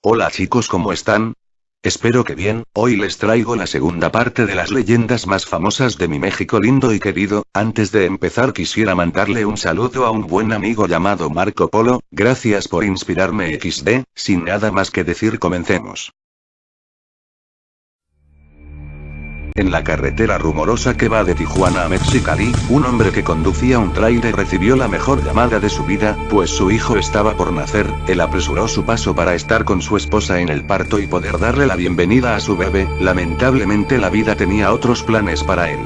Hola chicos, ¿cómo están? Espero que bien. Hoy les traigo la segunda parte de las leyendas más famosas de mi México lindo y querido. Antes de empezar quisiera mandarle un saludo a un buen amigo llamado Marco Polo, gracias por inspirarme XD, sin nada más que decir comencemos. En la carretera rumorosa que va de Tijuana a Mexicali, un hombre que conducía un tráiler recibió la mejor llamada de su vida, pues su hijo estaba por nacer. Él apresuró su paso para estar con su esposa en el parto y poder darle la bienvenida a su bebé. Lamentablemente la vida tenía otros planes para él.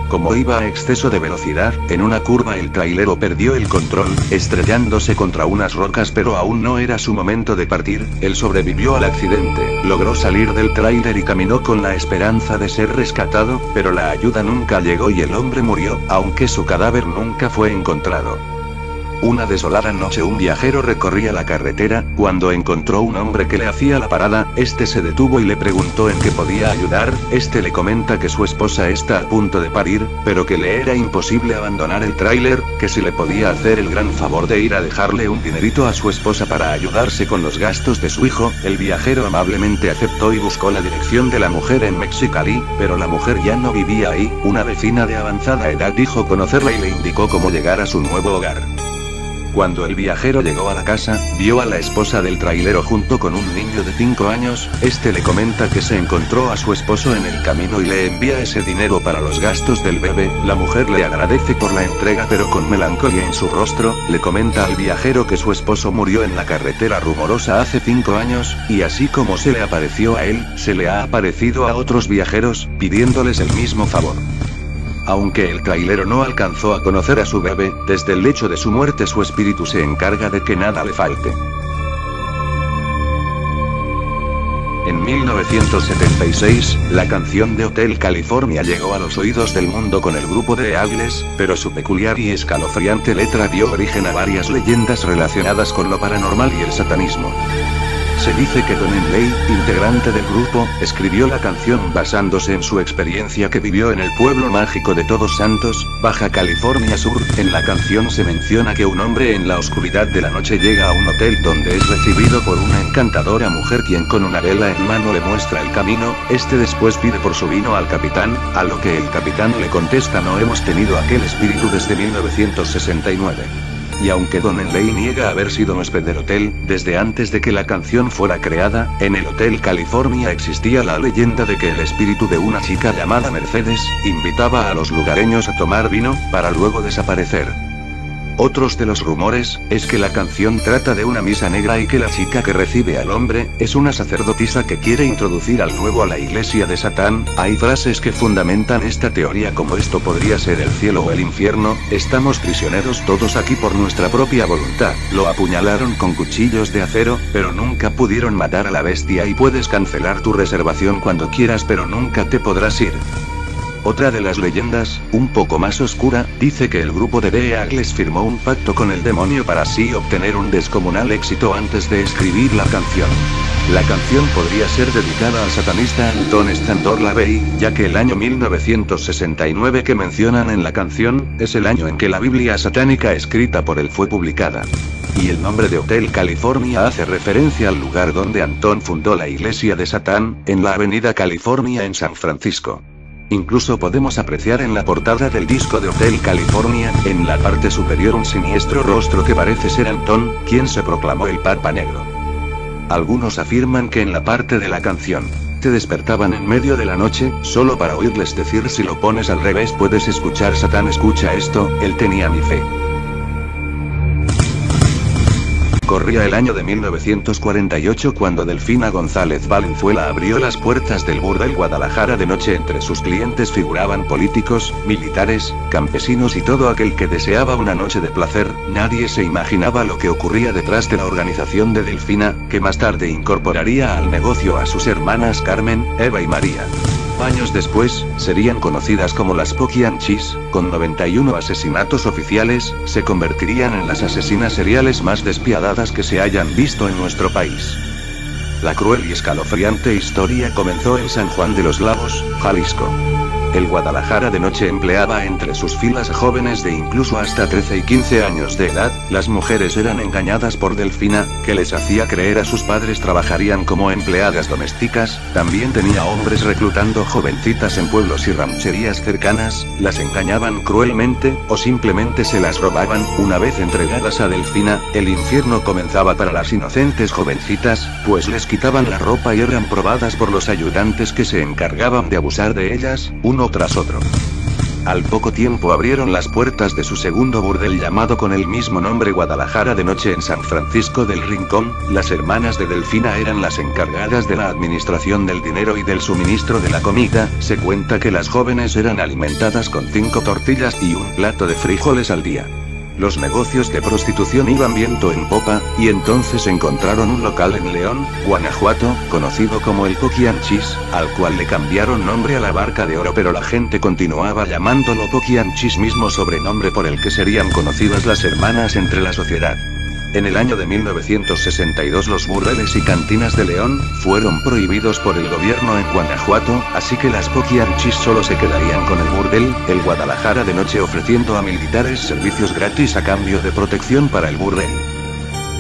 Como iba a exceso de velocidad, en una curva el trailero perdió el control, estrellándose contra unas rocas, pero aún no era su momento de partir. Él sobrevivió al accidente, logró salir del tráiler y caminó con la esperanza de ser rescatado, pero la ayuda nunca llegó y el hombre murió, aunque su cadáver nunca fue encontrado. Una desolada noche un viajero recorría la carretera, cuando encontró un hombre que le hacía la parada. Este se detuvo y le preguntó en qué podía ayudar. Este le comenta que su esposa está a punto de parir, pero que le era imposible abandonar el tráiler, que si le podía hacer el gran favor de ir a dejarle un dinerito a su esposa para ayudarse con los gastos de su hijo. El viajero amablemente aceptó y buscó la dirección de la mujer en Mexicali, pero la mujer ya no vivía ahí. Una vecina de avanzada edad dijo conocerla y le indicó cómo llegar a su nuevo hogar. Cuando el viajero llegó a la casa, vio a la esposa del trailero junto con un niño de 5 años. Este le comenta que se encontró a su esposo en el camino y le envía ese dinero para los gastos del bebé. La mujer le agradece por la entrega, pero con melancolía en su rostro, le comenta al viajero que su esposo murió en la carretera rumorosa hace 5 años, y así como se le apareció a él, se le ha aparecido a otros viajeros, pidiéndoles el mismo favor. Aunque el trailero no alcanzó a conocer a su bebé, desde el lecho de su muerte su espíritu se encarga de que nada le falte. En 1976, la canción de Hotel California llegó a los oídos del mundo con el grupo The Eagles, pero su peculiar y escalofriante letra dio origen a varias leyendas relacionadas con lo paranormal y el satanismo. Se dice que Don Henley, integrante del grupo, escribió la canción basándose en su experiencia que vivió en el pueblo mágico de Todos Santos, Baja California Sur. En la canción se menciona que un hombre en la oscuridad de la noche llega a un hotel donde es recibido por una encantadora mujer quien con una vela en mano le muestra el camino. Este después pide por su vino al capitán, a lo que el capitán le contesta: no hemos tenido aquel espíritu desde 1969. Y aunque Don Henley niega haber sido huésped del hotel, desde antes de que la canción fuera creada, en el Hotel California existía la leyenda de que el espíritu de una chica llamada Mercedes, invitaba a los lugareños a tomar vino, para luego desaparecer. Otros de los rumores, es que la canción trata de una misa negra y que la chica que recibe al hombre, es una sacerdotisa que quiere introducir al nuevo a la iglesia de Satán. Hay frases que fundamentan esta teoría como: esto podría ser el cielo o el infierno, estamos prisioneros todos aquí por nuestra propia voluntad, lo apuñalaron con cuchillos de acero, pero nunca pudieron matar a la bestia y puedes cancelar tu reservación cuando quieras pero nunca te podrás ir. Otra de las leyendas, un poco más oscura, dice que el grupo de The Eagles firmó un pacto con el demonio para así obtener un descomunal éxito antes de escribir la canción. La canción podría ser dedicada al satanista Anton Stantor LaVey, ya que el año 1969 que mencionan en la canción, es el año en que la Biblia satánica escrita por él fue publicada. Y el nombre de Hotel California hace referencia al lugar donde Anton fundó la iglesia de Satán, en la avenida California en San Francisco. Incluso podemos apreciar en la portada del disco de Hotel California, en la parte superior, un siniestro rostro que parece ser Antón, quien se proclamó el Papa Negro. Algunos afirman que en la parte de la canción, te despertaban en medio de la noche, solo para oírles decir: si lo pones al revés puedes escuchar Satán escucha esto, él tenía mi fe. Corría el año de 1948 cuando Delfina González Valenzuela abrió las puertas del Burdel Guadalajara de noche. Entre sus clientes figuraban políticos, militares, campesinos y todo aquel que deseaba una noche de placer. Nadie se imaginaba lo que ocurría detrás de la organización de Delfina, que más tarde incorporaría al negocio a sus hermanas Carmen, Eva y María. Años después, serían conocidas como las Poquianchis. Con 91 asesinatos oficiales, se convertirían en las asesinas seriales más despiadadas que se hayan visto en nuestro país. La cruel y escalofriante historia comenzó en San Juan de los Lagos, Jalisco. el Guadalajara de noche empleaba entre sus filas a jóvenes de incluso hasta 13 y 15 años de edad. Las mujeres eran engañadas por Delfina, que les hacía creer a sus padres trabajarían como empleadas domésticas. También tenía hombres reclutando jovencitas en pueblos y rancherías cercanas, las engañaban cruelmente, o simplemente se las robaban. Una vez entregadas a Delfina, el infierno comenzaba para las inocentes jovencitas, pues les quitaban la ropa y eran probadas por los ayudantes que se encargaban de abusar de ellas, uno tras otro. Al poco tiempo abrieron las puertas de su segundo burdel llamado con el mismo nombre Guadalajara de noche en San Francisco del Rincón. Las hermanas de Delfina eran las encargadas de la administración del dinero y del suministro de la comida. Se cuenta que las jóvenes eran alimentadas con 5 tortillas y un plato de frijoles al día. Los negocios de prostitución iban viento en popa, y entonces encontraron un local en León, Guanajuato, conocido como el Poquianchis, al cual le cambiaron nombre a la Barca de Oro, pero la gente continuaba llamándolo Poquianchis, mismo sobrenombre por el que serían conocidas las hermanas entre la sociedad. En el año de 1962 los burdeles y cantinas de León fueron prohibidos por el gobierno en Guanajuato, así que las Poquianchis solo se quedarían con el burdel, el Guadalajara de noche, ofreciendo a militares servicios gratis a cambio de protección para el burdel.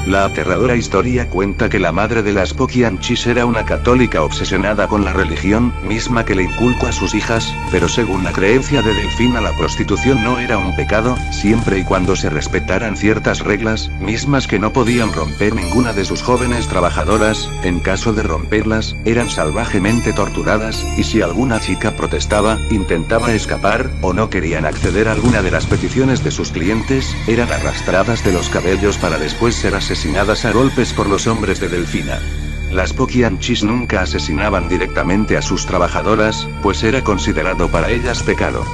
La aterradora historia cuenta que la madre de las Poquianchis era una católica obsesionada con la religión, misma que le inculcó a sus hijas, pero según la creencia de Delfina la prostitución no era un pecado, siempre y cuando se respetaran ciertas reglas, mismas que no podían romper ninguna de sus jóvenes trabajadoras. En caso de romperlas, eran salvajemente torturadas, y si alguna chica protestaba, intentaba escapar, o no querían acceder a alguna de las peticiones de sus clientes, eran arrastradas de los cabellos para después ser asesinadas a golpes por los hombres de Delfina. Las Poquianchis nunca asesinaban directamente a sus trabajadoras, pues era considerado para ellas pecado.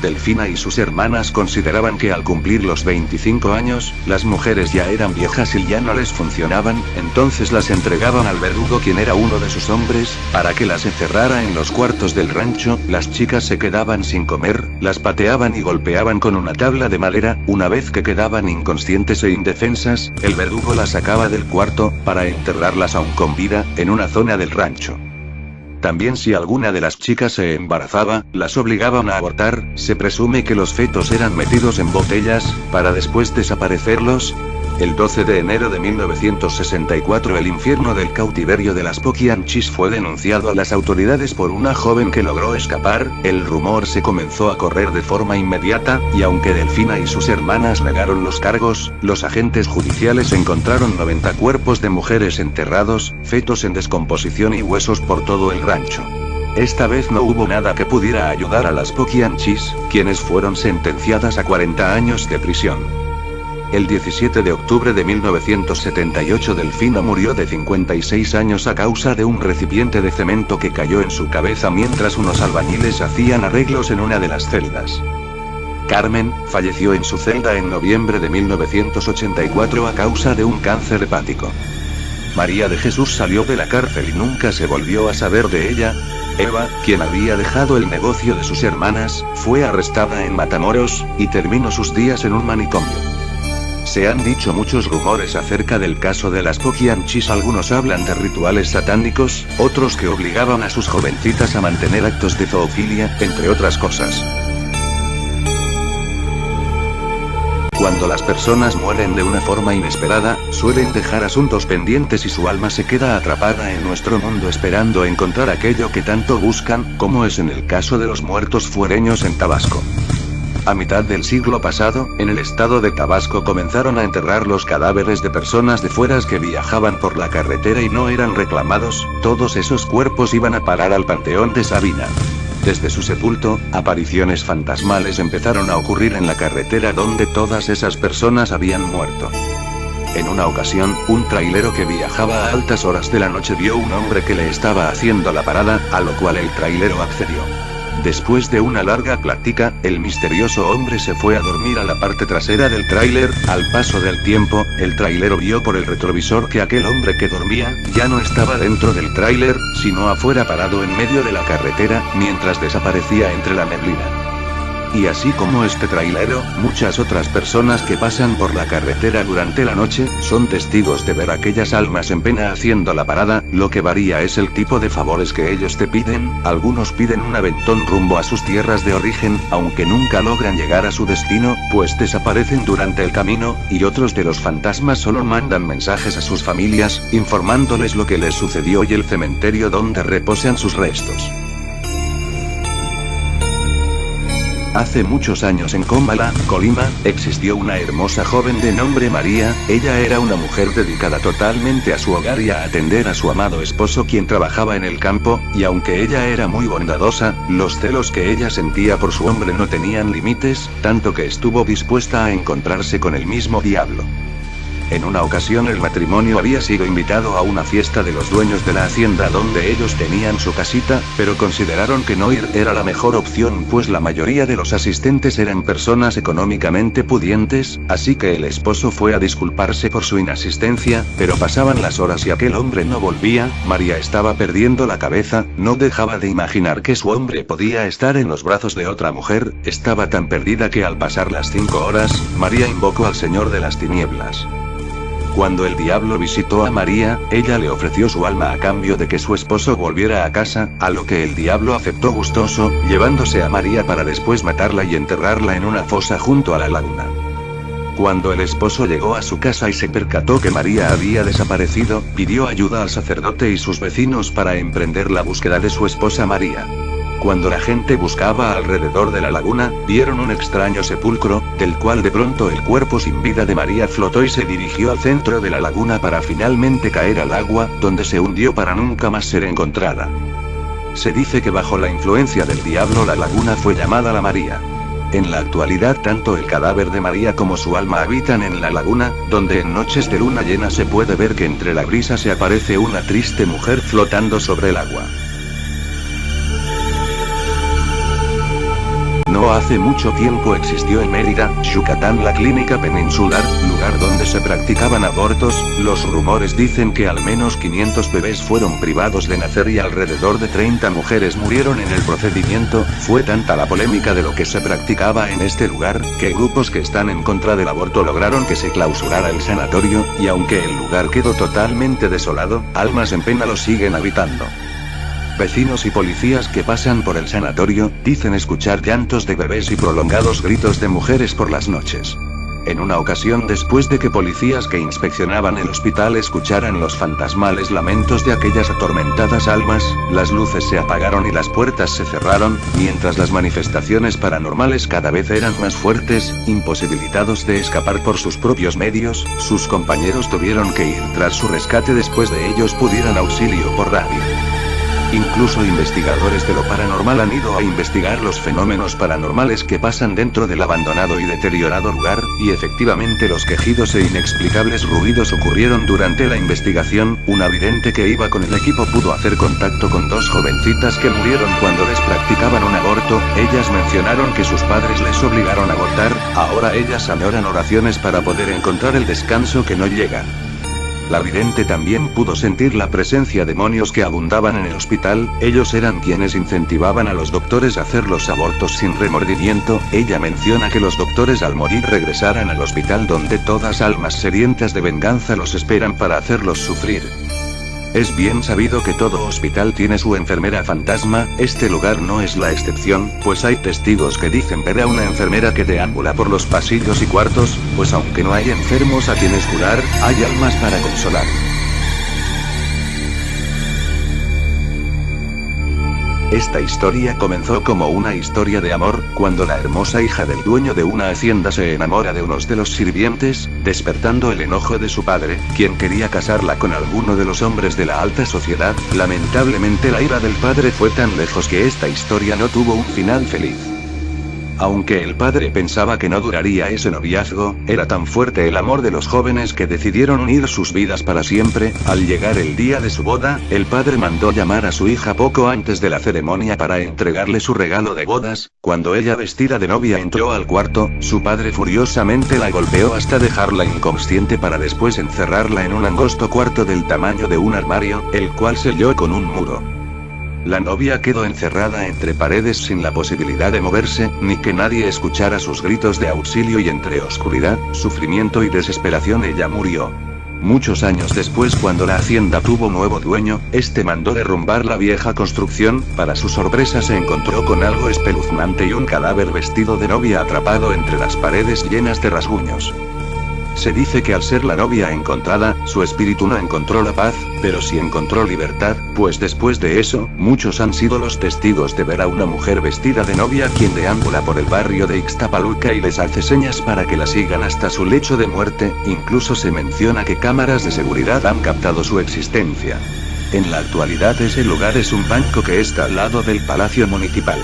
Delfina y sus hermanas consideraban que al cumplir los 25 años, las mujeres ya eran viejas y ya no les funcionaban, entonces las entregaban al verdugo, quien era uno de sus hombres, para que las encerrara en los cuartos del rancho. Las chicas se quedaban sin comer, las pateaban y golpeaban con una tabla de madera. Una vez que quedaban inconscientes e indefensas, el verdugo las sacaba del cuarto, para enterrarlas aún con vida, en una zona del rancho. También si alguna de las chicas se embarazaba, las obligaban a abortar. Se presume que los fetos eran metidos en botellas, para después desaparecerlos. El 12 de enero de 1964 el infierno del cautiverio de las Poquianchis fue denunciado a las autoridades por una joven que logró escapar. El rumor se comenzó a correr de forma inmediata, y aunque Delfina y sus hermanas negaron los cargos, los agentes judiciales encontraron 90 cuerpos de mujeres enterrados, fetos en descomposición y huesos por todo el rancho. Esta vez no hubo nada que pudiera ayudar a las Poquianchis, quienes fueron sentenciadas a 40 años de prisión. El 17 de octubre de 1978 Delfina murió de 56 años a causa de un recipiente de cemento que cayó en su cabeza mientras unos albañiles hacían arreglos en una de las celdas. Carmen falleció en su celda en noviembre de 1984 a causa de un cáncer hepático. María de Jesús salió de la cárcel y nunca se volvió a saber de ella. Eva, quien había dejado el negocio de sus hermanas, fue arrestada en Matamoros, y terminó sus días en un manicomio. Se han dicho muchos rumores acerca del caso de las Poquianchis. Algunos hablan de rituales satánicos, otros que obligaban a sus jovencitas a mantener actos de zoofilia, entre otras cosas. Cuando las personas mueren de una forma inesperada, suelen dejar asuntos pendientes y su alma se queda atrapada en nuestro mundo esperando encontrar aquello que tanto buscan, como es en el caso de los muertos fuereños en Tabasco. A mitad del siglo pasado, en el estado de Tabasco comenzaron a enterrar los cadáveres de personas de fueras que viajaban por la carretera y no eran reclamados. Todos esos cuerpos iban a parar al panteón de Sabina. Desde su sepulto, apariciones fantasmales empezaron a ocurrir en la carretera donde todas esas personas habían muerto. En una ocasión, un trailero que viajaba a altas horas de la noche vio un hombre que le estaba haciendo la parada, a lo cual el trailero accedió. Después de una larga plática, el misterioso hombre se fue a dormir a la parte trasera del tráiler. Al paso del tiempo, el trailero vio por el retrovisor que aquel hombre que dormía, ya no estaba dentro del tráiler, sino afuera parado en medio de la carretera, mientras desaparecía entre la neblina. y así como este trailero, muchas otras personas que pasan por la carretera durante la noche, son testigos de ver aquellas almas en pena haciendo la parada. Lo que varía es el tipo de favores que ellos te piden. Algunos piden un aventón rumbo a sus tierras de origen, aunque nunca logran llegar a su destino, pues desaparecen durante el camino, y otros de los fantasmas solo mandan mensajes a sus familias, informándoles lo que les sucedió y el cementerio donde reposan sus restos. Hace muchos años en Cómbala, Colima, existió una hermosa joven de nombre María. Ella era una mujer dedicada totalmente a su hogar y a atender a su amado esposo, quien trabajaba en el campo, y aunque ella era muy bondadosa, los celos que ella sentía por su hombre no tenían límites, tanto que estuvo dispuesta a encontrarse con el mismo diablo. En una ocasión el matrimonio había sido invitado a una fiesta de los dueños de la hacienda donde ellos tenían su casita, pero consideraron que no ir era la mejor opción, pues la mayoría de los asistentes eran personas económicamente pudientes, así que el esposo fue a disculparse por su inasistencia, pero pasaban las horas y aquel hombre no volvía. María estaba perdiendo la cabeza, no dejaba de imaginar que su hombre podía estar en los brazos de otra mujer, estaba tan perdida que al pasar las 5 horas, María invocó al Señor de las Tinieblas. Cuando el diablo visitó a María, ella le ofreció su alma a cambio de que su esposo volviera a casa, a lo que el diablo aceptó gustoso, llevándose a María para después matarla y enterrarla en una fosa junto a la laguna. Cuando el esposo llegó a su casa y se percató que María había desaparecido, pidió ayuda al sacerdote y sus vecinos para emprender la búsqueda de su esposa María. Cuando la gente buscaba alrededor de la laguna, vieron un extraño sepulcro, del cual de pronto el cuerpo sin vida de María flotó y se dirigió al centro de la laguna para finalmente caer al agua, donde se hundió para nunca más ser encontrada. Se dice que bajo la influencia del diablo la laguna fue llamada la María. En la actualidad tanto el cadáver de María como su alma habitan en la laguna, donde en noches de luna llena se puede ver que entre la brisa se aparece una triste mujer flotando sobre el agua. No hace mucho tiempo existió en Mérida, Yucatán, la clínica peninsular, lugar donde se practicaban abortos. Los rumores dicen que al menos 500 bebés fueron privados de nacer y alrededor de 30 mujeres murieron en el procedimiento. Fue tanta la polémica de lo que se practicaba en este lugar, que grupos que están en contra del aborto lograron que se clausurara el sanatorio, y aunque el lugar quedó totalmente desolado, almas en pena lo siguen habitando. Vecinos y policías que pasan por el sanatorio, dicen escuchar llantos de bebés y prolongados gritos de mujeres por las noches. En una ocasión, después de que policías que inspeccionaban el hospital escucharan los fantasmales lamentos de aquellas atormentadas almas, las luces se apagaron y las puertas se cerraron, mientras las manifestaciones paranormales cada vez eran más fuertes. Imposibilitados de escapar por sus propios medios, sus compañeros tuvieron que ir tras su rescate después de ellos pudieran auxilio por radio. Incluso investigadores de lo paranormal han ido a investigar los fenómenos paranormales que pasan dentro del abandonado y deteriorado lugar, y efectivamente los quejidos e inexplicables ruidos ocurrieron durante la investigación. Una vidente que iba con el equipo pudo hacer contacto con 2 jovencitas que murieron cuando les practicaban un aborto. Ellas mencionaron que sus padres les obligaron a abortar, ahora ellas añoran oraciones para poder encontrar el descanso que no llegan. La vidente también pudo sentir la presencia de demonios que abundaban en el hospital. Ellos eran quienes incentivaban a los doctores a hacer los abortos sin remordimiento. Ella menciona que los doctores al morir regresarán al hospital donde todas almas sedientas de venganza los esperan para hacerlos sufrir. Es bien sabido que todo hospital tiene su enfermera fantasma. Este lugar no es la excepción, pues hay testigos que dicen ver a una enfermera que deambula por los pasillos y cuartos, pues aunque no hay enfermos a quienes curar, hay almas para consolar. Esta historia comenzó como una historia de amor, cuando la hermosa hija del dueño de una hacienda se enamora de uno de los sirvientes, despertando el enojo de su padre, quien quería casarla con alguno de los hombres de la alta sociedad. Lamentablemente la ira del padre fue tan lejos que esta historia no tuvo un final feliz. Aunque el padre pensaba que no duraría ese noviazgo, era tan fuerte el amor de los jóvenes que decidieron unir sus vidas para siempre. Al llegar el día de su boda, el padre mandó llamar a su hija poco antes de la ceremonia para entregarle su regalo de bodas. Cuando ella vestida de novia entró al cuarto, su padre furiosamente la golpeó hasta dejarla inconsciente para después encerrarla en un angosto cuarto del tamaño de un armario, el cual selló con un muro. La novia quedó encerrada entre paredes sin la posibilidad de moverse, ni que nadie escuchara sus gritos de auxilio, y entre oscuridad, sufrimiento y desesperación ella murió. Muchos años después, cuando la hacienda tuvo nuevo dueño, este mandó derrumbar la vieja construcción. Para su sorpresa se encontró con algo espeluznante y un cadáver vestido de novia atrapado entre las paredes llenas de rasguños. Se dice que al ser la novia encontrada, su espíritu no encontró la paz, pero sí encontró libertad, pues después de eso, muchos han sido los testigos de ver a una mujer vestida de novia quien deambula por el barrio de Ixtapaluca y les hace señas para que la sigan hasta su lecho de muerte. Incluso se menciona que cámaras de seguridad han captado su existencia. En la actualidad ese lugar es un banco que está al lado del Palacio Municipal.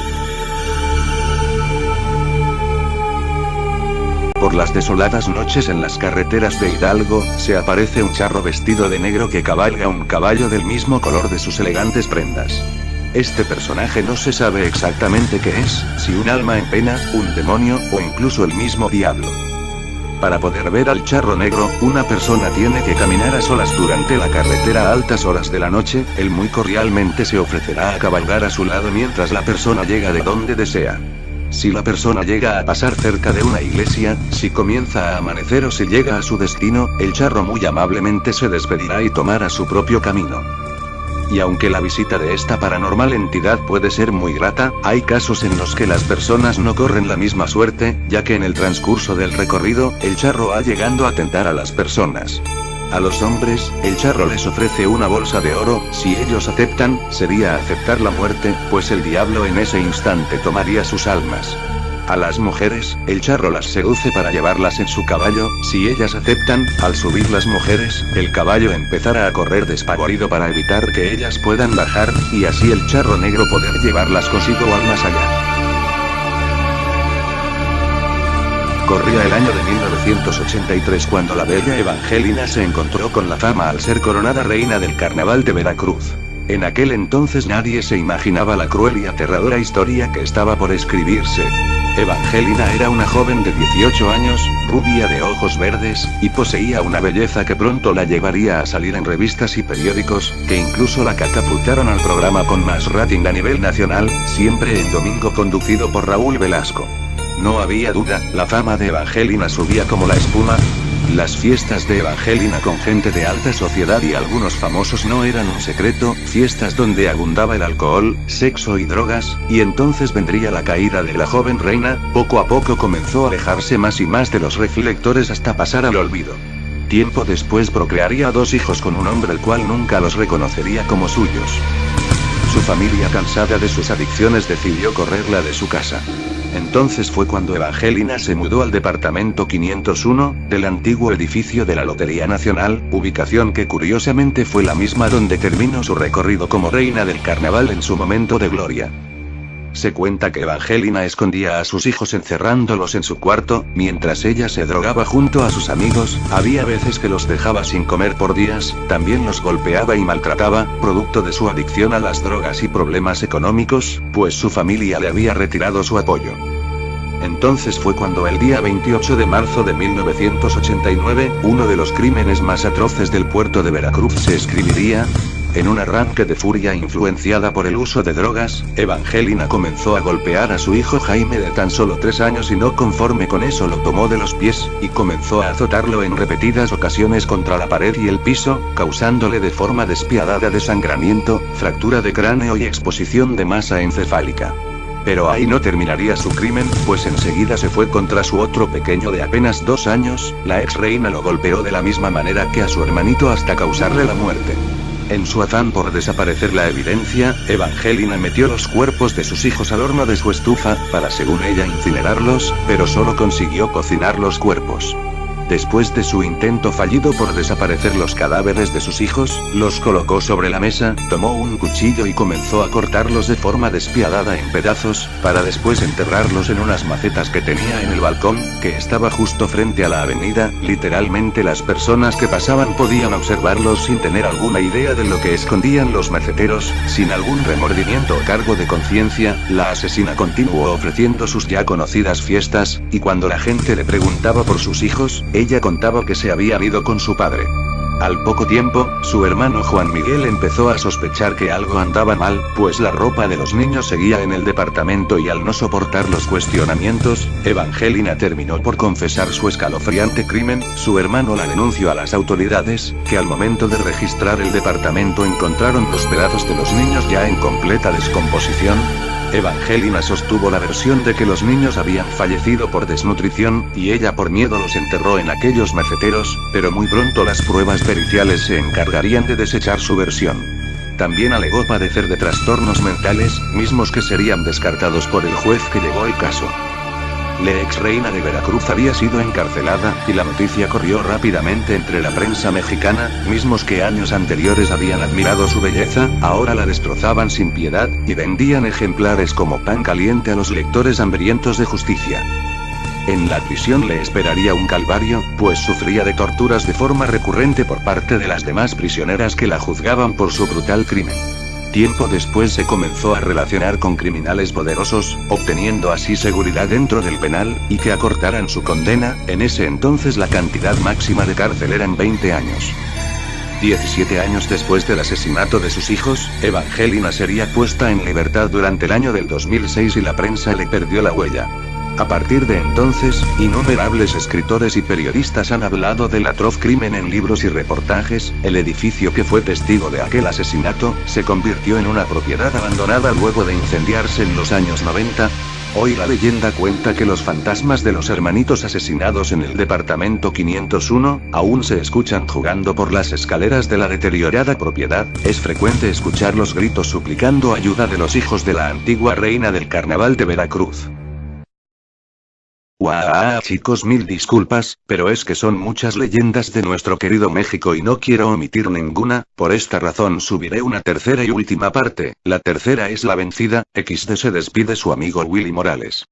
Por las desoladas noches en las carreteras de Hidalgo, se aparece un charro vestido de negro que cabalga un caballo del mismo color de sus elegantes prendas. Este personaje no se sabe exactamente qué es, si un alma en pena, un demonio, o incluso el mismo diablo. Para poder ver al charro negro, una persona tiene que caminar a solas durante la carretera a altas horas de la noche. Él muy cordialmente se ofrecerá a cabalgar a su lado mientras la persona llega de donde desea. Si la persona llega a pasar cerca de una iglesia, si comienza a amanecer o si llega a su destino, el charro muy amablemente se despedirá y tomará su propio camino. Y aunque la visita de esta paranormal entidad puede ser muy grata, hay casos en los que las personas no corren la misma suerte, ya que en el transcurso del recorrido, el charro ha llegado a tentar a las personas. A los hombres, el charro les ofrece una bolsa de oro. Si ellos aceptan, sería aceptar la muerte, pues el diablo en ese instante tomaría sus almas. A las mujeres, el charro las seduce para llevarlas en su caballo. Si ellas aceptan, al subir las mujeres, el caballo empezará a correr despavorido para evitar que ellas puedan bajar, y así el charro negro poder llevarlas consigo al más allá. Corría el año de 1983 cuando la bella Evangelina se encontró con la fama al ser coronada reina del carnaval de Veracruz. En aquel entonces nadie se imaginaba la cruel y aterradora historia que estaba por escribirse. Evangelina era una joven de 18 años, rubia de ojos verdes, y poseía una belleza que pronto la llevaría a salir en revistas y periódicos, que incluso la catapultaron al programa con más rating a nivel nacional, Siempre en Domingo, conducido por Raúl Velasco. No había duda, la fama de Evangelina subía como la espuma. Las fiestas de Evangelina con gente de alta sociedad y algunos famosos no eran un secreto, fiestas donde abundaba el alcohol, sexo y drogas, y entonces vendría la caída de la joven reina. Poco a poco comenzó a alejarse más y más de los reflectores hasta pasar al olvido. Tiempo después procrearía 2 hijos con un hombre el cual nunca los reconocería como suyos. Su familia, cansada de sus adicciones, decidió correrla de su casa. Entonces fue cuando Evangelina se mudó al departamento 501, del antiguo edificio de la Lotería Nacional, ubicación que curiosamente fue la misma donde terminó su recorrido como reina del carnaval en su momento de gloria. Se cuenta que Evangelina escondía a sus hijos encerrándolos en su cuarto, mientras ella se drogaba junto a sus amigos. Había veces que los dejaba sin comer por días, también los golpeaba y maltrataba, producto de su adicción a las drogas y problemas económicos, pues su familia le había retirado su apoyo. Entonces fue cuando el día 28 de marzo de 1989, uno de los crímenes más atroces del puerto de Veracruz se escribiría. En un arranque de furia influenciada por el uso de drogas, Evangelina comenzó a golpear a su hijo Jaime de tan solo 3 años y no conforme con eso lo tomó de los pies, y comenzó a azotarlo en repetidas ocasiones contra la pared y el piso, causándole de forma despiadada desangramiento, fractura de cráneo y exposición de masa encefálica. Pero ahí no terminaría su crimen, pues enseguida se fue contra su otro pequeño de apenas 2 años, la ex reina lo golpeó de la misma manera que a su hermanito hasta causarle la muerte. En su afán por desaparecer la evidencia, Evangelina metió los cuerpos de sus hijos al horno de su estufa, para según ella incinerarlos, pero solo consiguió cocinar los cuerpos. Después de su intento fallido por desaparecer los cadáveres de sus hijos, los colocó sobre la mesa, tomó un cuchillo y comenzó a cortarlos de forma despiadada en pedazos, para después enterrarlos en unas macetas que tenía en el balcón, que estaba justo frente a la avenida. Literalmente las personas que pasaban podían observarlos sin tener alguna idea de lo que escondían los maceteros. Sin algún remordimiento o cargo de conciencia, la asesina continuó ofreciendo sus ya conocidas fiestas, y cuando la gente le preguntaba por sus hijos, ella contaba que se habían ido con su padre. Al poco tiempo, su hermano Juan Miguel empezó a sospechar que algo andaba mal, pues la ropa de los niños seguía en el departamento y al no soportar los cuestionamientos, Evangelina terminó por confesar su escalofriante crimen. Su hermano la denunció a las autoridades, que al momento de registrar el departamento encontraron los pedazos de los niños ya en completa descomposición. Evangelina sostuvo la versión de que los niños habían fallecido por desnutrición, y ella por miedo los enterró en aquellos maceteros, pero muy pronto las pruebas periciales se encargarían de desechar su versión. También alegó padecer de trastornos mentales, mismos que serían descartados por el juez que llevó el caso. La ex reina de Veracruz había sido encarcelada, y la noticia corrió rápidamente entre la prensa mexicana, mismos que años anteriores habían admirado su belleza, ahora la destrozaban sin piedad, y vendían ejemplares como pan caliente a los lectores hambrientos de justicia. En la prisión le esperaría un calvario, pues sufría de torturas de forma recurrente por parte de las demás prisioneras que la juzgaban por su brutal crimen. Tiempo después se comenzó a relacionar con criminales poderosos, obteniendo así seguridad dentro del penal, y que acortaran su condena. En ese entonces la cantidad máxima de cárcel eran 20 años. 17 años después del asesinato de sus hijos, Evangelina sería puesta en libertad durante el año del 2006 y la prensa le perdió la huella. A partir de entonces, innumerables escritores y periodistas han hablado del atroz crimen en libros y reportajes. El edificio que fue testigo de aquel asesinato, se convirtió en una propiedad abandonada luego de incendiarse en los años 90. Hoy la leyenda cuenta que los fantasmas de los hermanitos asesinados en el departamento 501, aún se escuchan jugando por las escaleras de la deteriorada propiedad. Es frecuente escuchar los gritos suplicando ayuda de los hijos de la antigua reina del carnaval de Veracruz. Chicos, mil disculpas, pero es que son muchas leyendas de nuestro querido México y no quiero omitir ninguna. Por esta razón subiré una tercera y última parte. La tercera es la vencida. XD se despide su amigo Willy Morales.